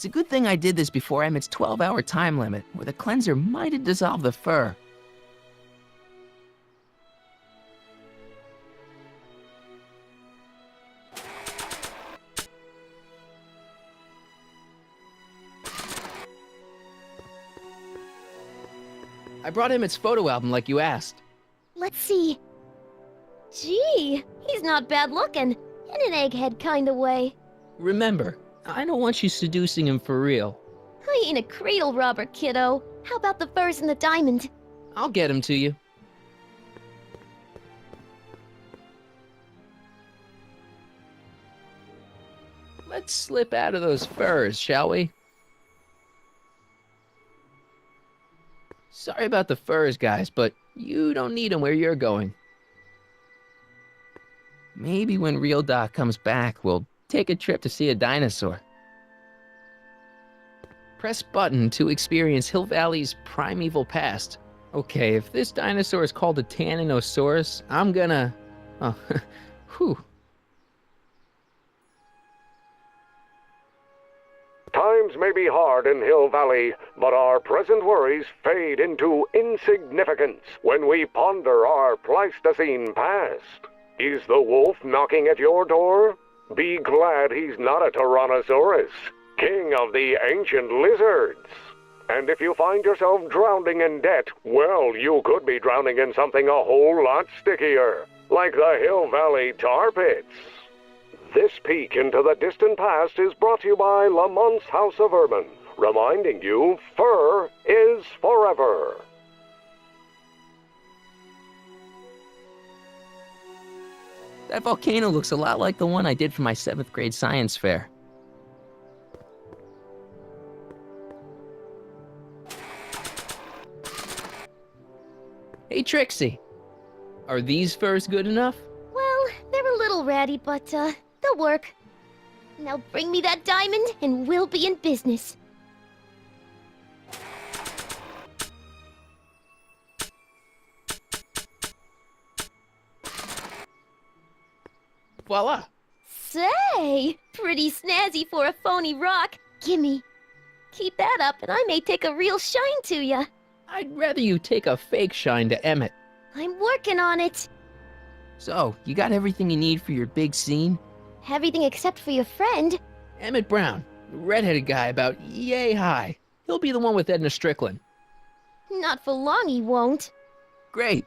It's a good thing I did this before Emmett's 12-hour time limit, or the cleanser might have dissolved the fur. I brought Emmett's photo album like you asked. Let's see. Gee, he's not bad looking, in an egghead kind of way. Remember, I don't want you seducing him for real. I ain't a cradle robber, kiddo. How about the furs and the diamond? I'll get him to you. Let's slip out of those furs, shall we? Sorry about the furs, guys, but you don't need them where you're going. Maybe when Real Doc comes back, we'll take a trip to see a dinosaur. Press button to experience Hill Valley's primeval past. Okay, if this dinosaur is called a Tannosaurus, I'm gonna... Oh, whew. Times may be hard in Hill Valley, but our present worries fade into insignificance when we ponder our Pleistocene past. Is the wolf knocking at your door? Be glad he's not a Tyrannosaurus, king of the ancient lizards. And if you find yourself drowning in debt, well, you could be drowning in something a whole lot stickier, like the Hill Valley tar pits. This peek into the distant past is brought to you by Lamont's House of Urban, reminding you fur is forever. That volcano looks a lot like the one I did for my 7th grade science fair. Hey, Trixie. Are these furs good enough? Well, they're a little ratty, but, they'll work. Now bring me that diamond, and we'll be in business. Voila! Say, pretty snazzy for a phony rock. Gimme. Keep that up, and I may take a real shine to ya. I'd rather you take a fake shine to Emmett. I'm working on it. So, you got everything you need for your big scene? Everything except for your friend. Emmett Brown, the redheaded guy about yay high. He'll be the one with Edna Strickland. Not for long, he won't. Great.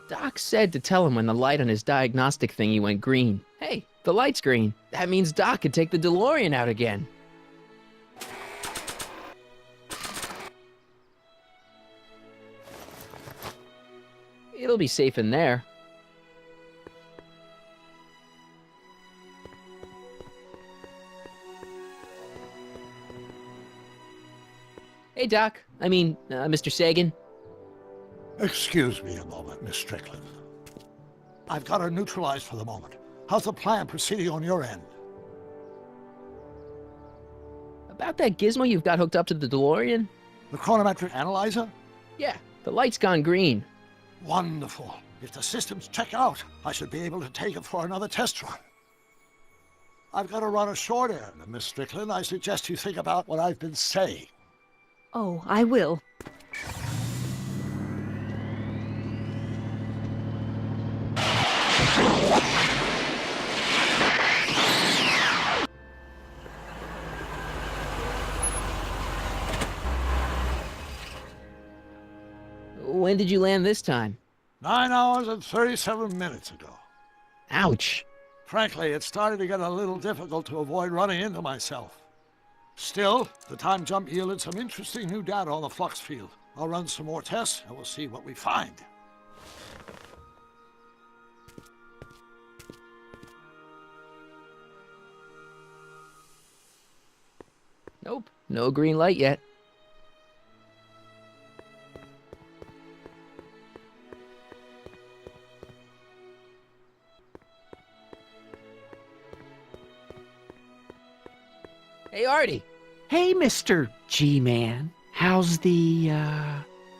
Doc said to tell him when the light on his diagnostic thingy went green. Hey, the light's green. That means Doc could take the DeLorean out again. It'll be safe in there. Hey, Doc. Mr. Sagan. Excuse me a moment, Miss Strickland. I've got her neutralized for the moment. How's the plan proceeding on your end? About that gizmo you've got hooked up to the DeLorean? The chronometric analyzer? Yeah, the light's gone green. Wonderful. If the systems check out, I should be able to take it for another test run. I've got to run a short errand, Miss Strickland. I suggest you think about what I've been saying. Oh, I will. When did you land this time? 9 hours and 37 minutes ago. Ouch. Frankly, it started to get a little difficult to avoid running into myself. Still, the time jump yielded some interesting new data on the flux field. I'll run some more tests, and we'll see what we find. Nope, no green light yet. Hey, Artie. Hey, Mr. G-Man. How's the,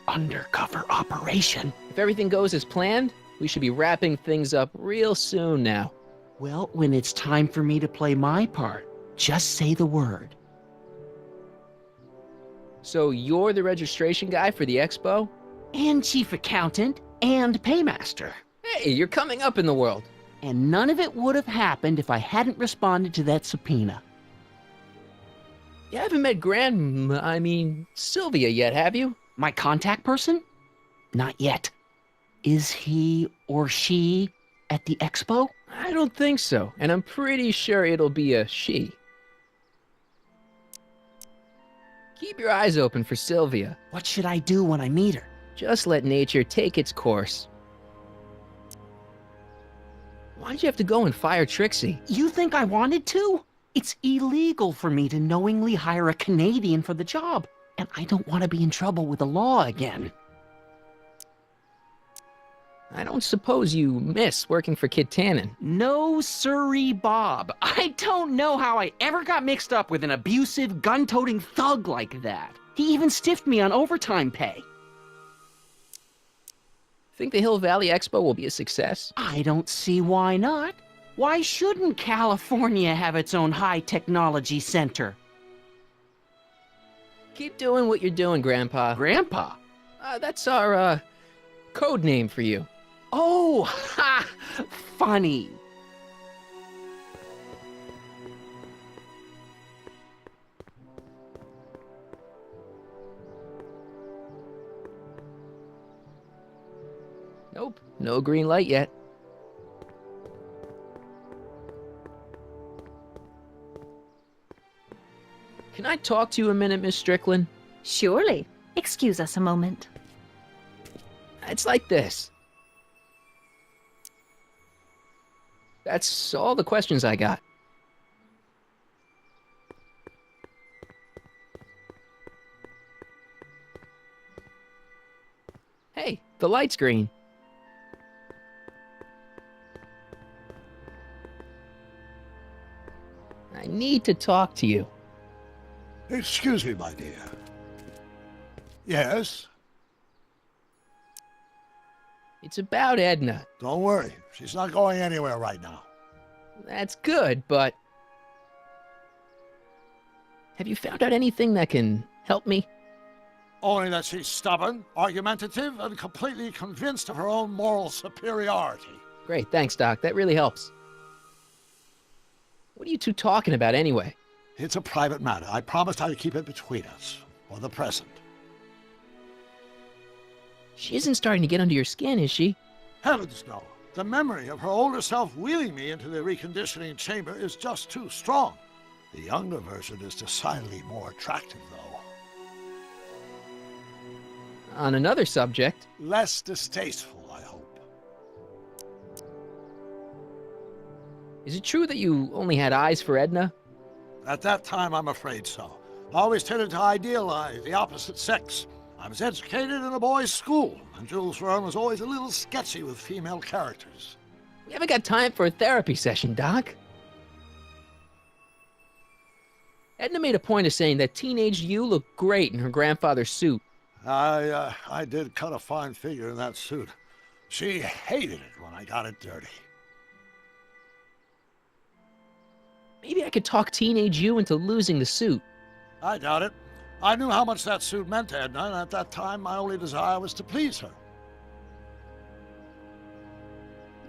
undercover operation? If everything goes as planned, we should be wrapping things up real soon now. Well, when it's time for me to play my part, just say the word. So you're the registration guy for the expo? And chief accountant, and paymaster. Hey, you're coming up in the world. And none of it would have happened if I hadn't responded to that subpoena. You haven't met Sylvia yet, have you? My contact person? Not yet. Is he or she at the expo? I don't think so, and I'm pretty sure it'll be a she. Keep your eyes open for Sylvia. What should I do when I meet her? Just let nature take its course. Why'd you have to go and fire Trixie? You think I wanted to? It's illegal for me to knowingly hire a Canadian for the job, and I don't want to be in trouble with the law again. I don't suppose you miss working for Kit Tannen. No siree, Bob. I don't know how I ever got mixed up with an abusive, gun-toting thug like that. He even stiffed me on overtime pay. Think the Hill Valley Expo will be a success? I don't see why not. Why shouldn't California have its own high-technology center? Keep doing what you're doing, Grandpa. Grandpa? That's our, code name for you. Oh, ha! Funny. Nope, no green light yet. Can I talk to you a minute, Miss Strickland? Surely. Excuse us a moment. It's like this. That's all the questions I got. Hey, the light's green. I need to talk to you. Excuse me, my dear. Yes? It's about Edna. Don't worry. She's not going anywhere right now. That's good, but... have you found out anything that can help me? Only that she's stubborn, argumentative, and completely convinced of her own moral superiority. Great, thanks, Doc. That really helps. What are you two talking about anyway? It's a private matter. I promised I'd keep it between us, for the present. She isn't starting to get under your skin, is she? Heavens, no. The memory of her older self wheeling me into the reconditioning chamber is just too strong. The younger version is decidedly more attractive, though. On another subject... Less distasteful, I hope. is it true that you only had eyes for Edna? At that time, I'm afraid so. I always tended to idealize the opposite sex. I was educated in a boys' school, and Jules Verne was always a little sketchy with female characters. We haven't got time for a therapy session, Doc. Edna made a point of saying that teenage you looked great in her grandfather's suit. I did cut a fine figure in that suit. She hated it when I got it dirty. Maybe I could talk teenage you into losing the suit. I doubt it. I knew how much that suit meant to Edna, and at that time, my only desire was to please her.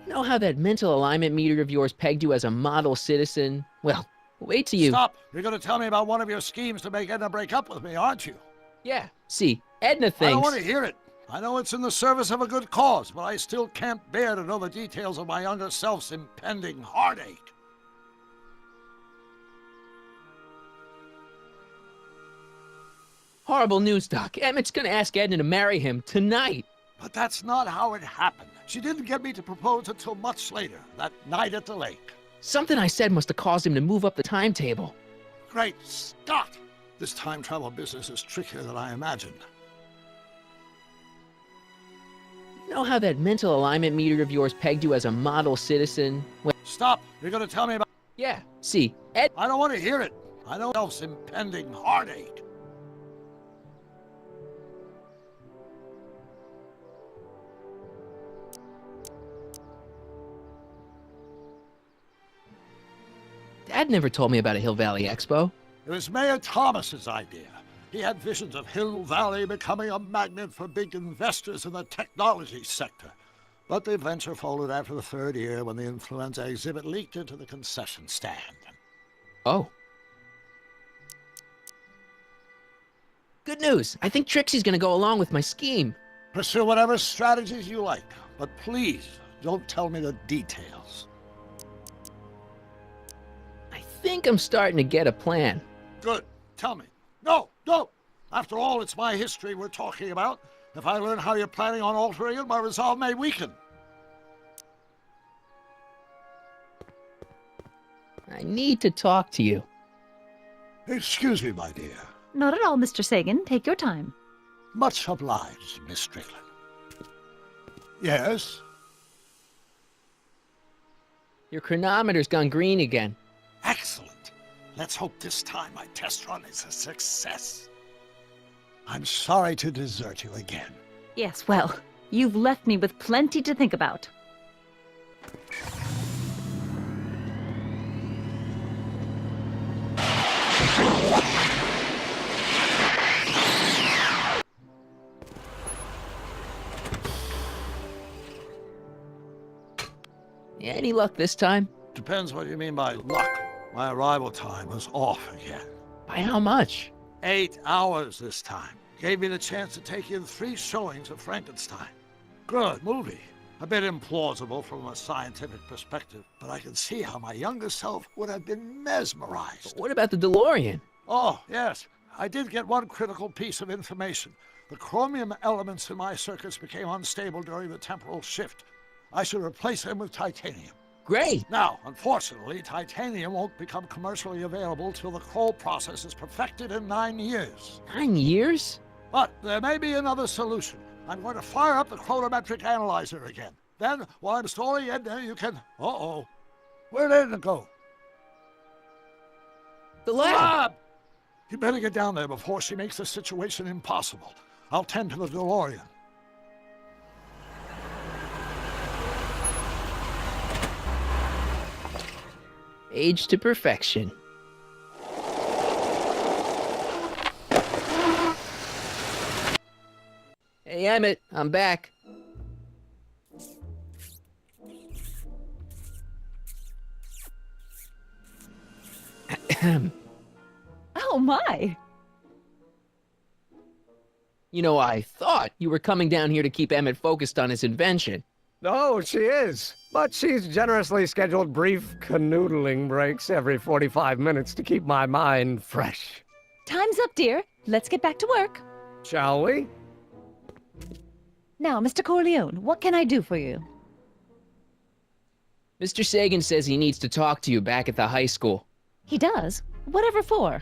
You know how that mental alignment meter of yours pegged you as a model citizen? Well, wait till you... Stop! You're going to tell me about one of your schemes to make Edna break up with me, aren't you? Yeah, see, Edna I thinks... don't want to hear it. I know it's in the service of a good cause, but I still can't bear to know the details of my younger self's impending heartache. Horrible news, Doc. Emmett's gonna ask Edna to marry him tonight. But that's not how it happened. She didn't get me to propose until much later, that night at the lake. Something I said must have caused him to move up the timetable. Great Scott! This time travel business is trickier than I imagined. You know how that mental alignment meter of yours pegged you as a model citizen? Well, Stop! You're going to tell me about... yeah, see, I don't want to hear it. I know Elf's impending heartache. Dad never told me about a Hill Valley Expo. It was Mayor Thomas's idea. He had visions of Hill Valley becoming a magnet for big investors in the technology sector. But the venture folded after the third year when the influenza exhibit leaked into the concession stand. Oh. Good news. I think Trixie's gonna go along with my scheme. Pursue whatever strategies you like, but please don't tell me the details. I think I'm starting to get a plan. Good. Tell me. No, don't. After all, it's my history we're talking about. If I learn how you're planning on altering it, my resolve may weaken. I need to talk to you. Excuse me, my dear. Not at all, Mr. Sagan. Take your time. Much obliged, Miss Strickland. Yes? Your chronometer's gone green again. Excellent. Let's hope this time my test run is a success. I'm sorry to desert you again. Yes, well, you've left me with plenty to think about. Any luck this time? Depends what you mean by luck. My arrival time was off again. By how much? 8 hours this time. Gave me the chance to take in 3 showings of Frankenstein. Good movie. A bit implausible from a scientific perspective, but I can see how my younger self would have been mesmerized. What about the DeLorean? Oh, yes. I did get one critical piece of information. The chromium elements in my circuits became unstable during the temporal shift. I should replace them with titanium. Great. Now, unfortunately, titanium won't become commercially available till the Kroll process is perfected in 9 years. 9 years? But there may be another solution. I'm going to fire up the chronometric analyzer again. Then, while I'm storing it there, you can... Uh-oh. Where did it go? The lab! You better get down there before she makes the situation impossible. I'll tend to the DeLorean. Age to perfection. Hey, Emmett, I'm back. Oh my! You know, I thought you were coming down here to keep Emmett focused on his invention. Oh, she is. But she's generously scheduled brief canoodling breaks every 45 minutes to keep my mind fresh. Time's up, dear. Let's get back to work. Shall we? Now, Mr. Corleone, what can I do for you? Mr. Sagan says he needs to talk to you back at the high school. He does? Whatever for?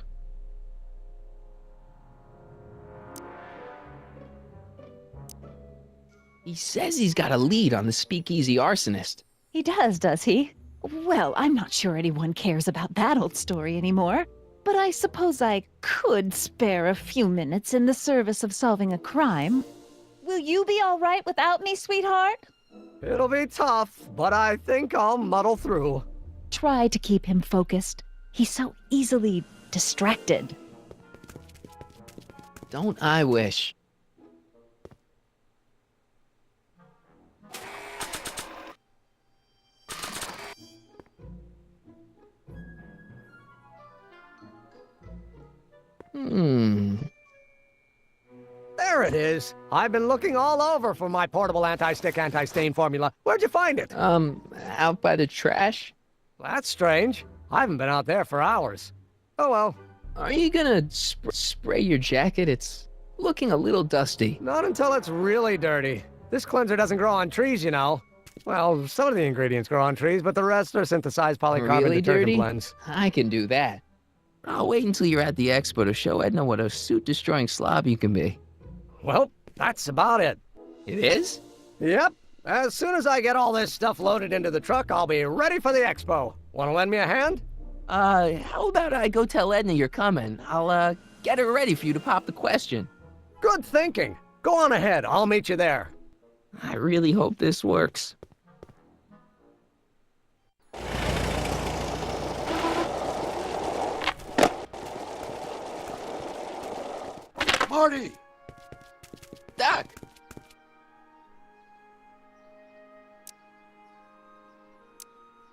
He says he's got a lead on the speakeasy arsonist. He does he? Well, I'm not sure anyone cares about that old story anymore. But I suppose I could spare a few minutes in the service of solving a crime. Will you be all right without me, sweetheart? It'll be tough, but I think I'll muddle through. Try to keep him focused. He's so easily distracted. Don't I wish? There it is. I've been looking all over for my portable anti-stick, anti-stain formula. Where'd you find it? Out by the trash? That's strange. I haven't been out there for hours. Oh well. Are you gonna spray your jacket? It's looking a little dusty. Not until it's really dirty. This cleanser doesn't grow on trees, you know. Well, some of the ingredients grow on trees, but the rest are synthesized polycarbonate Really detergent dirty? blends. I can do that. I'll wait until you're at the expo to show Edna what a suit-destroying slob you can be. Well, that's about it. It is? Yep. As soon as I get all this stuff loaded into the truck, I'll be ready for the expo. Want to lend me a hand? How about I go tell Edna you're coming? I'll, get her ready for you to pop the question. Good thinking. Go on ahead. I'll meet you there. I really hope this works. Marty! Doc!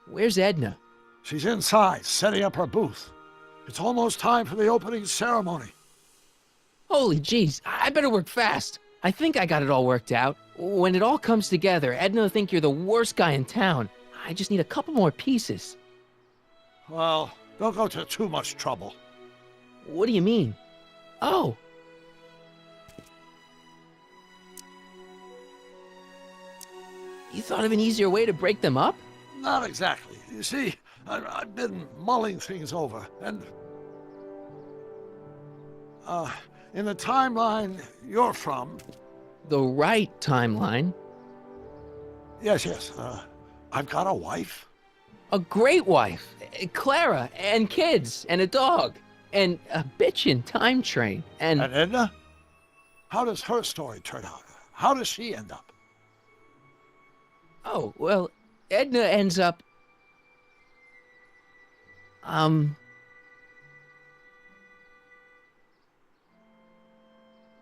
Where's Edna? She's inside, setting up her booth. It's almost time for the opening ceremony. Holy jeez, I better work fast. I think I got it all worked out. When it all comes together, Edna will think you're the worst guy in town. I just need a couple more pieces. Well, don't go to too much trouble. What do you mean? Oh. You thought of an easier way to break them up? Not exactly. You see, I've been mulling things over, and... in the timeline you're from... The right timeline? Yes, I've got a wife. A great wife, Clara, and kids, and a dog, and a bitchin' time train, And Edna? How does her story turn out? How does she end up? Oh, well, Edna ends up...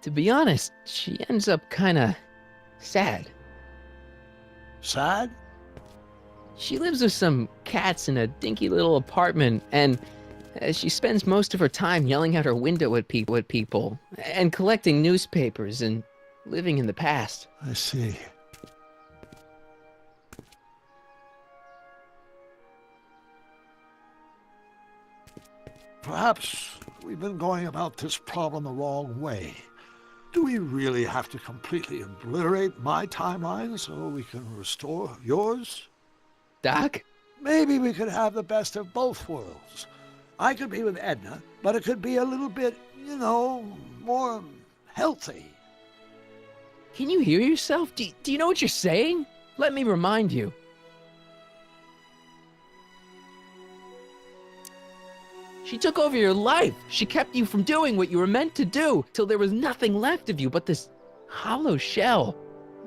To be honest, she ends up kinda sad. Sad? She lives with some cats in a dinky little apartment, and she spends most of her time yelling out her window at people, and collecting newspapers, and living in the past. I see. Perhaps we've been going about this problem the wrong way. Do we really have to completely obliterate my timeline so we can restore yours? Doc? Maybe we could have the best of both worlds. I could be with Edna, but it could be a little bit, more healthy. Can you hear yourself? Do you know what you're saying? Let me remind you. She took over your life. She kept you from doing what you were meant to do, till there was nothing left of you but this hollow shell.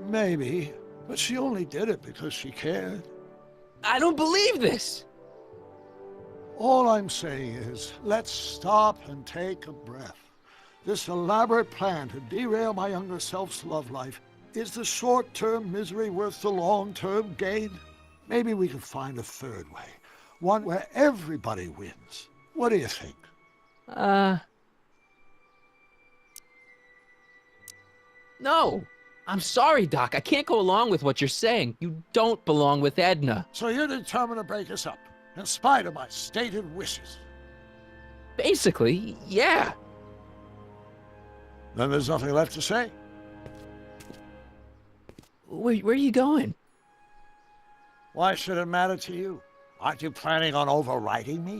Maybe, but she only did it because she cared. I don't believe this! All I'm saying is, let's stop and take a breath. This elaborate plan to derail my younger self's love life, is the short-term misery worth the long-term gain? Maybe we could find a third way, one where everybody wins. What do you think? No. I'm sorry, Doc. I can't go along with what you're saying. You don't belong with Edna. So you're determined to break us up, in spite of my stated wishes? Basically, yeah. Then there's nothing left to say. Where are you going? Why should it matter to you? Aren't you planning on overriding me?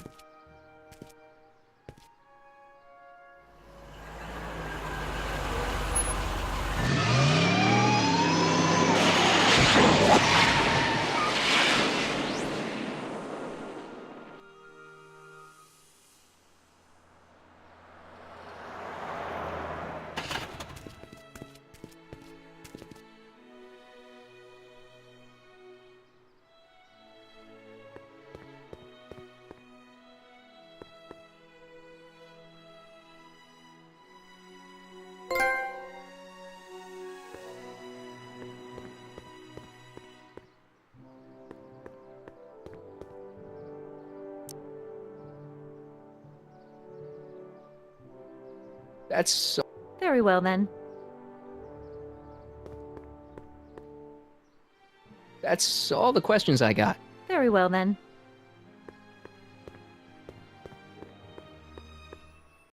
That's so... Very well, then. That's all the questions I got. Very well, then.